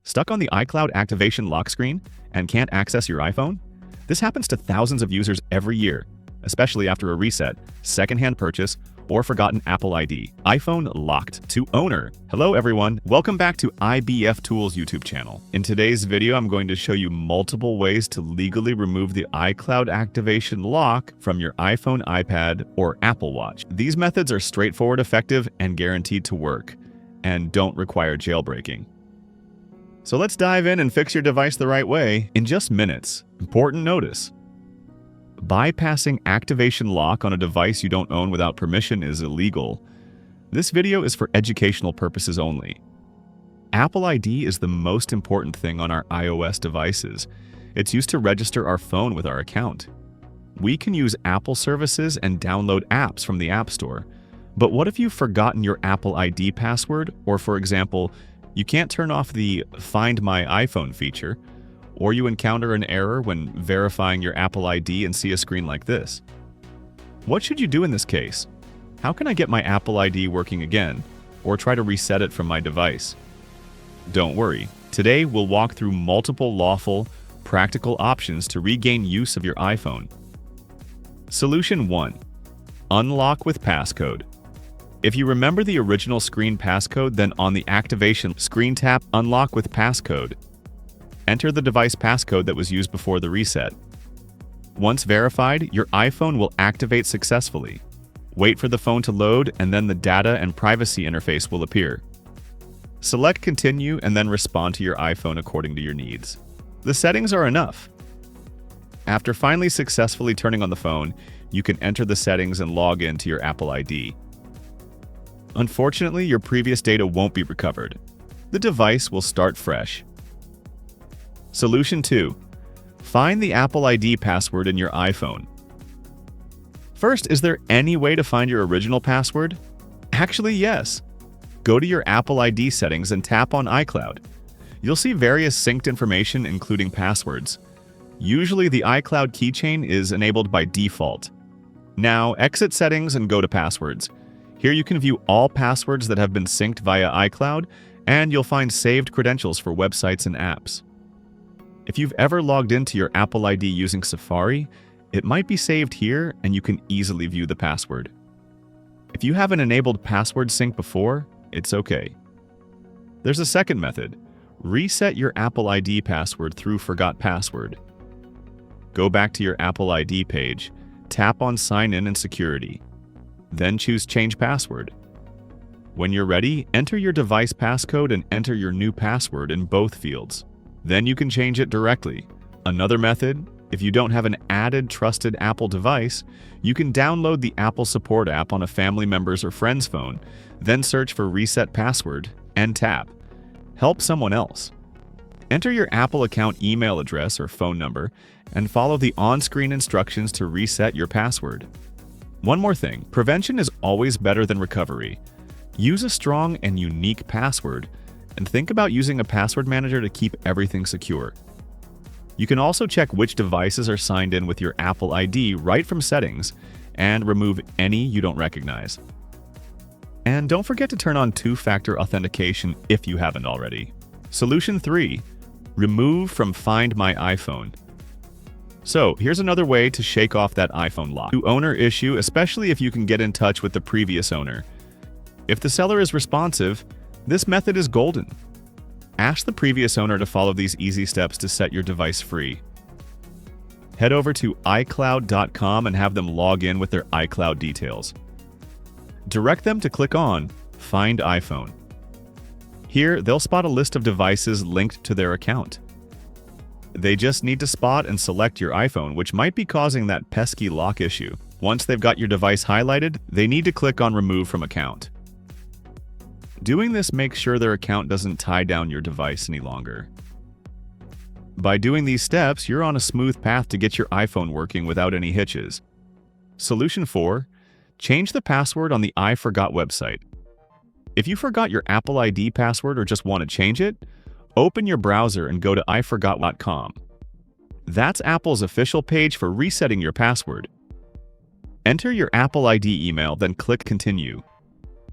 Stuck on the iCloud activation lock screen and can't access your iPhone? This happens to thousands of users every year, especially after a reset, secondhand purchase, or forgotten Apple ID. iPhone locked to owner. Hello everyone, welcome back to IBF Tools YouTube channel. In today's video, I'm going to show you multiple ways to legally remove the iCloud activation lock from your iPhone, iPad, or Apple Watch. These methods are straightforward, effective, and guaranteed to work, and don't require jailbreaking. So let's dive in and fix your device the right way in just minutes. Important notice: bypassing activation lock on a device you don't own without permission is illegal. This video is for educational purposes only. Apple ID is the most important thing on our iOS devices. It's used to register our phone with our account. We can use Apple services and download apps from the App Store. But what if you've forgotten your Apple ID password, or for example, you can't turn off the Find My iPhone feature, or you encounter an error when verifying your Apple ID and see a screen like this? What should you do in this case? How can I get my Apple ID working again, or try to reset it from my device? Don't worry, today we'll walk through multiple lawful, practical options to regain use of your iPhone. Solution 1. Unlock with passcode. If you remember the original screen passcode, then on the activation screen tap Unlock with passcode. Enter the device passcode that was used before the reset. Once verified, your iPhone will activate successfully. Wait for the phone to load, and then the data and privacy interface will appear. Select Continue and then respond to your iPhone according to your needs. The settings are enough. After finally successfully turning on the phone, you can enter the settings and log in to your Apple ID. Unfortunately, your previous data won't be recovered. The device will start fresh. Solution 2. Find the Apple ID password in your iPhone. First, is there any way to find your original password? Actually, yes. Go to your Apple ID settings and tap on iCloud. You'll see various synced information, including passwords. Usually, the iCloud keychain is enabled by default. Now, exit settings and go to passwords. Here you can view all passwords that have been synced via iCloud, and you'll find saved credentials for websites and apps. If you've ever logged into your Apple ID using Safari, it might be saved here and you can easily view the password. If you haven't enabled password sync before, it's okay. There's a second method. Reset your Apple ID password through Forgot Password. Go back to your Apple ID page, tap on Sign In and Security. Then choose Change Password. When you're ready, enter your device passcode and enter your new password in both fields. Then you can change it directly. Another method: if you don't have an added trusted Apple device, you can download the Apple Support app on a family member's or friend's phone, then search for Reset Password and tap Help Someone Else. Enter your Apple account email address or phone number and follow the on-screen instructions to reset your password. One more thing: prevention is always better than recovery. Use a strong and unique password, and think about using a password manager to keep everything secure. You can also check which devices are signed in with your Apple ID right from settings, and remove any you don't recognize. And don't forget to turn on two-factor authentication if you haven't already. Solution 3. Remove from Find My iPhone. So, here's another way to shake off that iPhone lock. To owner issue, especially if you can get in touch with the previous owner. If the seller is responsive, this method is golden. Ask the previous owner to follow these easy steps to set your device free. Head over to iCloud.com and have them log in with their iCloud details. Direct them to click on Find iPhone. Here, they'll spot a list of devices linked to their account. They just need to spot and select your iPhone, which might be causing that pesky lock issue. Once they've got your device highlighted, they need to click on Remove from Account. Doing this makes sure their account doesn't tie down your device any longer. By doing these steps, you're on a smooth path to get your iPhone working without any hitches. Solution 4. Change the password on the iForgot website. If you forgot your Apple ID password or just want to change it, open your browser and go to iForgot.com. That's Apple's official page for resetting your password. Enter your Apple ID email, then click Continue.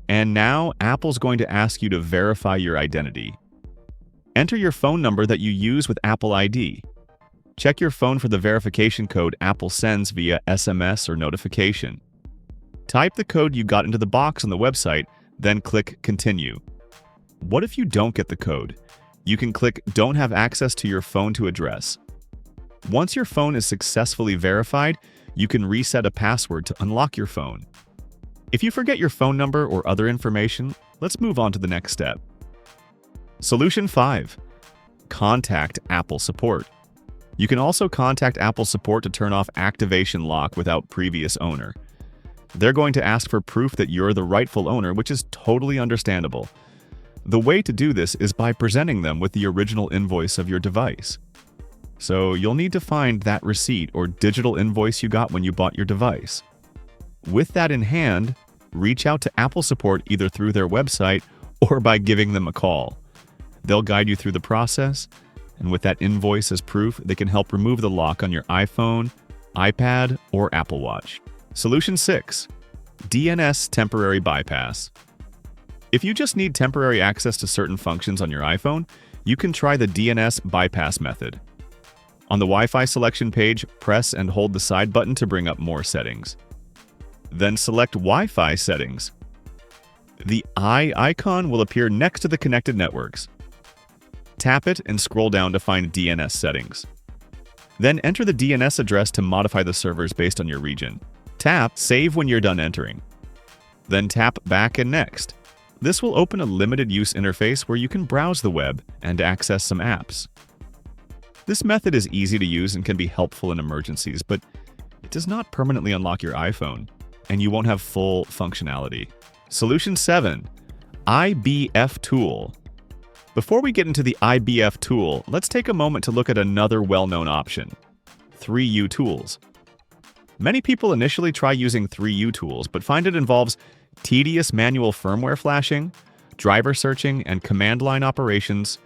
And now, Apple's going to ask you to verify your identity. Enter your phone number that you use with Apple ID. Check your phone for the verification code Apple sends via SMS or notification. Type the code you got into the box on the website, then click Continue. What if you don't get the code? You can click Don't have access to your phone to address. Once your phone is successfully verified, you can reset a password to unlock your phone. If you forget your phone number or other information, let's move on to the next step. Solution 5. Contact Apple Support. You can also contact Apple Support to turn off activation lock without previous owner. They're going to ask for proof that you're the rightful owner, which is totally understandable. The way to do this is by presenting them with the original invoice of your device. So you'll need to find that receipt or digital invoice you got when you bought your device. With that in hand, reach out to Apple Support either through their website or by giving them a call. They'll guide you through the process, and with that invoice as proof, they can help remove the lock on your iPhone, iPad, or Apple Watch. Solution 6. DNS Temporary Bypass. If you just need temporary access to certain functions on your iPhone, you can try the DNS bypass method. On the Wi-Fi selection page, press and hold the side button to bring up more settings. Then select Wi-Fi settings. The eye icon will appear next to the connected networks. Tap it and scroll down to find DNS settings. Then enter the DNS address to modify the servers based on your region. Tap Save when you're done entering. Then tap Back and Next. This will open a limited use interface where you can browse the web and access some apps. This method is easy to use and can be helpful in emergencies, but it does not permanently unlock your iPhone, and you won't have full functionality. Solution 7. IBF Tool. Before we get into the IBF tool, let's take a moment to look at another well-known option, 3U tools. Many people initially try using 3U tools, but find it involves tedious manual firmware flashing, driver searching, and command line operations,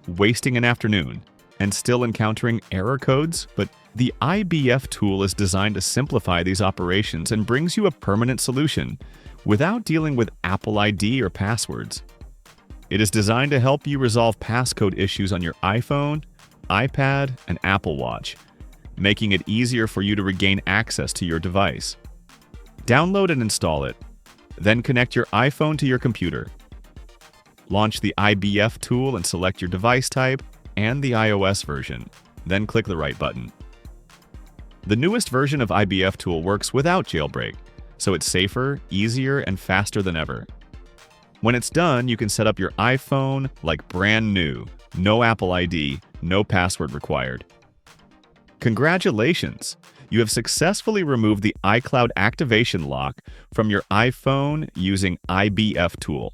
wasting an afternoon, and still encountering error codes. But the IBF tool is designed to simplify these operations and brings you a permanent solution without dealing with Apple ID or passwords. It is designed to help you resolve passcode issues on your iPhone, iPad, and Apple Watch, making it easier for you to regain access to your device. Download and install it. Then connect your iPhone to your computer. Launch the IBF tool and select your device type and the iOS version. Then click the right button. The newest version of IBF tool works without jailbreak, so it's safer, easier, and faster than ever. When it's done, you can set up your iPhone like brand new, no Apple ID, no password required. Congratulations! You have successfully removed the iCloud activation lock from your iPhone using IBF tool.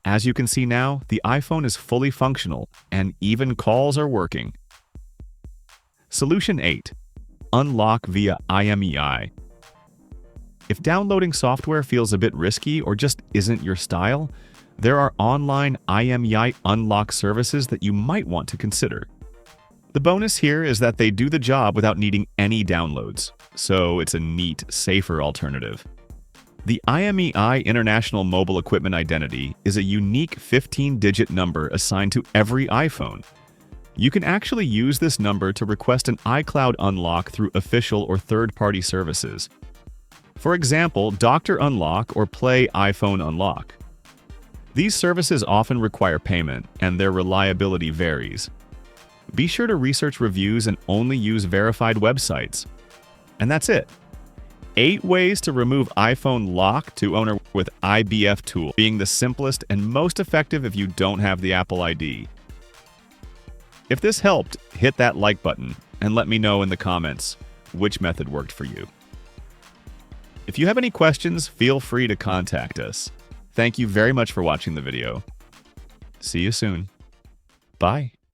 As you can see now, the iPhone is fully functional and even calls are working. Solution 8. Unlock via IMEI. If downloading software feels a bit risky or just isn't your style, there are online IMEI unlock services that you might want to consider. The bonus here is that they do the job without needing any downloads, so it's a neat, safer alternative. The IMEI International Mobile Equipment Identity is a unique 15-digit number assigned to every iPhone. You can actually use this number to request an iCloud unlock through official or third-party services. For example, Dr. Unlock or Play iPhone Unlock. These services often require payment, and their reliability varies. Be sure to research reviews and only use verified websites. And that's it. 8 ways to remove iPhone lock to owner with IBF tool, being the simplest and most effective if you don't have the Apple ID. If this helped, hit that like button and let me know in the comments which method worked for you. If you have any questions, feel free to contact us. Thank you very much for watching the video. See you soon. Bye.